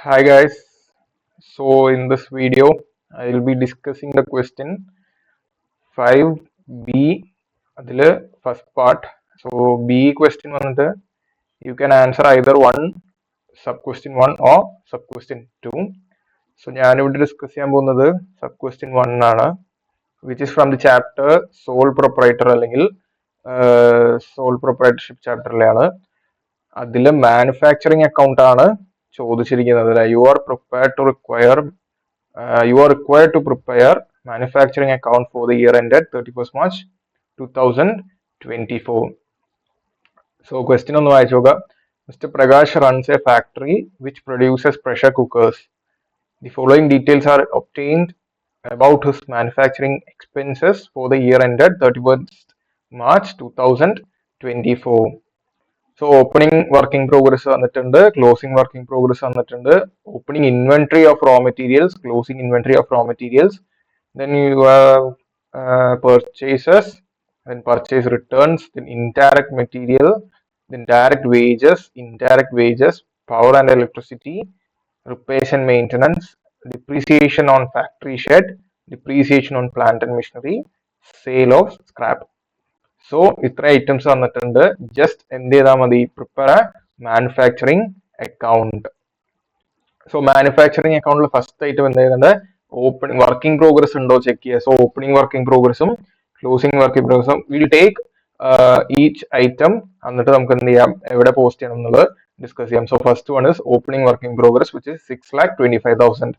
Hi guys, so in this video I will be discussing the question 5B അതില് first part. So B question വന്നിട്ട് you can answer either one sub question 1 or sub question 2. So ഞാനിവിടെ discuss ചെയ്യാൻ പോകുന്നത് sub question 1 ആണ്, which is from the chapter sole proprietor അല്ലെങ്കിൽ sole proprietorship ചാപ്റ്ററിലാണ്. അതില് manufacturing account ആണ് ചോദിച്ചിരിക്കുന്നത്. You are required to prepare manufacturing account for the year ended 31st March 2024. So question ഒന്ന് വായിച്ചു നോക്കാം. Mr. Prakash runs a factory which produces pressure cookers. The following details are obtained about his manufacturing expenses for the year ended 31st March 2024. So opening work in progress വന്നിട്ടുണ്ട്, closing work in progress വന്നിട്ടുണ്ട്, opening inventory of raw materials, closing inventory of raw materials, then you have purchases, then purchase returns, then indirect material, then indirect wages, power and electricity, repairs and maintenance, depreciation on factory shed, depreciation on plant and machinery, sale of scrap. So ഇത്ര items വന്നിട്ടുണ്ട്. Just എന്ത് ചെയ്താൽ മതി, prepare manufacturing account. So manufacturing അക്കൗണ്ടിൽ first item എന്ത് ചെയ്യുന്നുണ്ട്, opening working progress ഉണ്ടോ check ചെയ്യുക. സോ ഓപ്പണിംഗ് വർക്കിംഗ് പ്രോഗ്രസും ക്ലോസിംഗ് വർക്കിംഗ് പ്രോഗ്രസും വിൽ ടേക്ക് ഈച്ച് ഐറ്റം, എന്നിട്ട് നമുക്ക് എന്ത് ചെയ്യാം, എവിടെ പോസ്റ്റ് ചെയ്യണം എന്നുള്ളത് ഡിസ്കസ് ചെയ്യാം. So first one is opening working progress which is 6,25,000.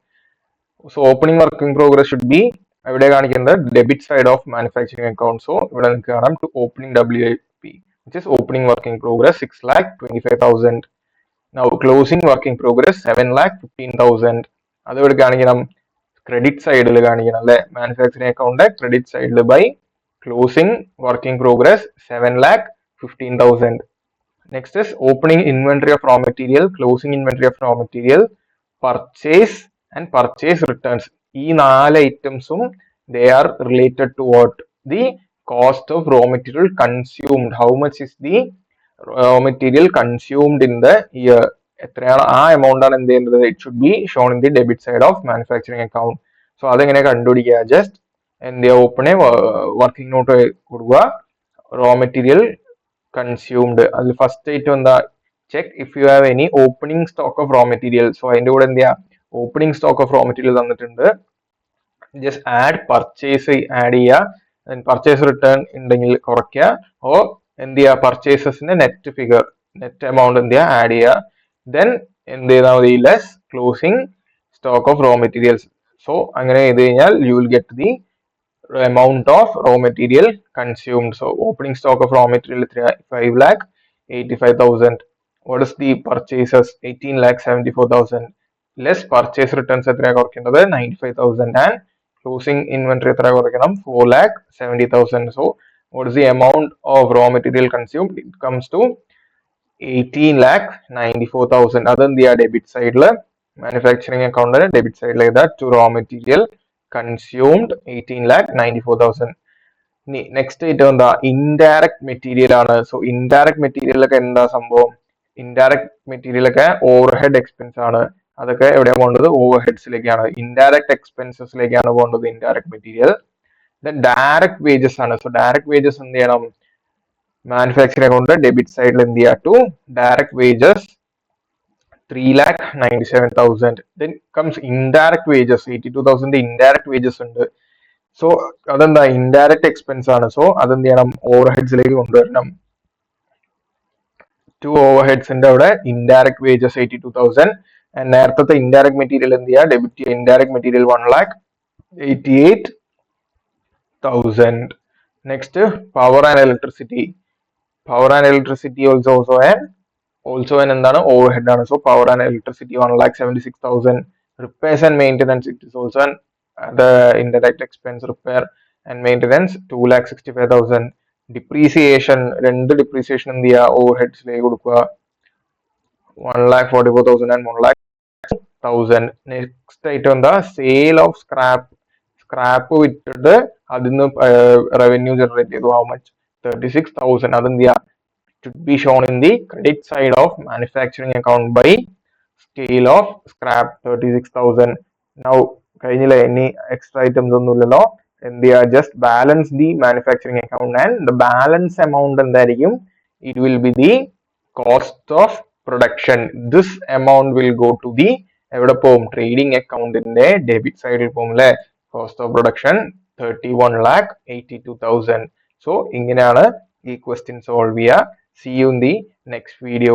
So opening working progress should be എവിടെ കാണിക്കുന്നത്, debit side of manufacturing account. So ഇവിടെ നിങ്ങൾക്ക് കാണാം to opening WIP which is opening work in progress 6,25,000. Now closing work in progress 7,15,000. അത് ഇവിടെ കാണിക്കണം credit സൈഡിൽ കാണിക്കണം അല്ലെ, മാനുഫാക്ചറിംഗ് അക്കൗണ്ട് ക്രെഡിറ്റ് സൈഡിൽ by closing working progress 7,15,000. Next is opening inventory of raw material, closing inventory of raw material, purchase and purchase returns. ഈ നാല് ഐറ്റംസും they are related to what, the cost of raw material consumed. How much is the raw material consumed in the year? എത്രയാണ് ആ amount ആണ് എന്ത് ചെയ്യുന്നത്, it should be shown in the debit side of manufacturing account. So അതെങ്ങനെ കണ്ടുപിടിക്കുക, just എന്ത് ചെയ്യുക, open working note കൊടുക്കുക, റോ മെറ്റീരിയൽ കൺസ്യൂംഡ്. അതിൽ ഫസ്റ്റ് ഐറ്റം എന്താ, check if you have any opening stock of raw material. So അതിന്റെ കൂടെ എന്ത് ചെയ്യുക, opening stock of raw material തന്നിട്ടുണ്ട്, ജസ്റ്റ് ആഡ് പർച്ചേസ് ആഡ് ചെയ്യുക, പർച്ചേസ് റിട്ടേൺ ഉണ്ടെങ്കിൽ കുറയ്ക്കുക, ഓ എന്ത് ചെയ്യുക, പർച്ചേസസിന്റെ നെറ്റ് ഫിഗർ നെറ്റ് എമൗണ്ട് എന്ത് ചെയ്യുക ആഡ് ചെയ്യുക, ദെൻ എന്ത് ചെയ്താൽ മതി, less closing stock of raw materials. So അങ്ങനെ ചെയ്ത് കഴിഞ്ഞാൽ you will get the amount of raw material consumed. So opening stock of raw material 5,85,000. What is the purchases 18,74,000. Less purchase returns എത്രയാണ് കുറയ്ക്കേണ്ടത്, 95,000. And closing inventory എത്ര കുറയ്ക്കണം, 4,70,000. So what is the amount of raw material consumed? It comes to 18,94,000. അതെന്ത് ചെയ്യുക, debit സൈഡില് manufacturing അക്കൗണ്ടിന് debit സൈഡിൽ ചെയ്താൽ to rho material consumed 18,94,000. ഇനി നെക്സ്റ്റ് ഐറ്റം എന്താ, ഇൻഡയറക്ട് മെറ്റീരിയൽ ആണ്. സോ ഇൻഡയറക്ട് മെറ്റീരിയലൊക്കെ എന്താ സംഭവം, ഇൻഡയറക്ട് മെറ്റീരിയലൊക്കെ ഓവർ ഹെഡ് എക്സ്പെൻസ് ആണ്. അതൊക്കെ എവിടെയാണ് പോകേണ്ടത്, ഓവർ ഹെഡ്സിലേക്കാണ്, ഇൻഡയറക്ട് എക്സ്പെൻസസിലേക്കാണ് പോകേണ്ടത് indirect material. Then direct wages ആണ്. സോ ഡയറക്ട് വേജസ് എന്ത് ചെയ്യണം, മാനുഫാക്ചറിംഗ് അക്കൗണ്ട് ഡെബിറ്റ് സൈഡിൽ എന്ത് ചെയ്യുക, to direct wages 3,97,000. Then comes indirect wages 82,000 indirect wages ഉണ്ട്. സോ അതെന്താ ഇൻഡയറക്ട് എക്സ്പെൻസ് ആണ്. സോ അതെന്ത് ചെയ്യണം, ഓവർ ഹെഡ്സിലേക്ക് കൊണ്ടുവരണം. ടു ഓവർ ഹെഡ്സിന്റെ അവിടെ ഇൻഡയറക്ട് വേജസ് 82,000. നേരത്തെ ഇൻഡയറക്ട് മെറ്റീരിയൽ എന്ത് ചെയ്യുക, ഡെബിറ്റ് ചെയ്യുക, indirect material 1,88,000. Next power and electricity. Power and electricity also എന്താണ്, ഓവർ ഹെഡ് ആണ്. So power and electricity 1,76,000. Repairs and maintenance it is also indirect expense, repair and maintenance 2,65,000. Depreciation, രണ്ട് depreciation എന്ത് ചെയ്യുക, over ഹെഡ്സിലേക്ക് കൊടുക്കുക, 1,44,000 and 1,00,000. Next item എന്താ, sale of scrap. Scrap വിറ്റിട്ട് അതിന്ന് revenue generate ചെയ്തു, ഹൗ മച്ച്, 36,000. അതെന്ത് ചെയ്യുക, should be shown in the credit side of manufacturing account by scale of scrap 36,000. Now കഴിഞ്ഞില്ല any extra items ഒന്നുമില്ലല്ലോ. and they are just balance the manufacturing account and the balance amount എന്തായിരിക്കും, it will be the cost of production. This amount will go to the എവിടെ പോകും, trading അക്കൗണ്ടിന്റെ debit സൈഡിൽ പോകും അല്ലെ. Cost of production 31,82,000. So ഇങ്ങനെയാണ് ഈ question solve ചെയ്യുക. See you in the next video.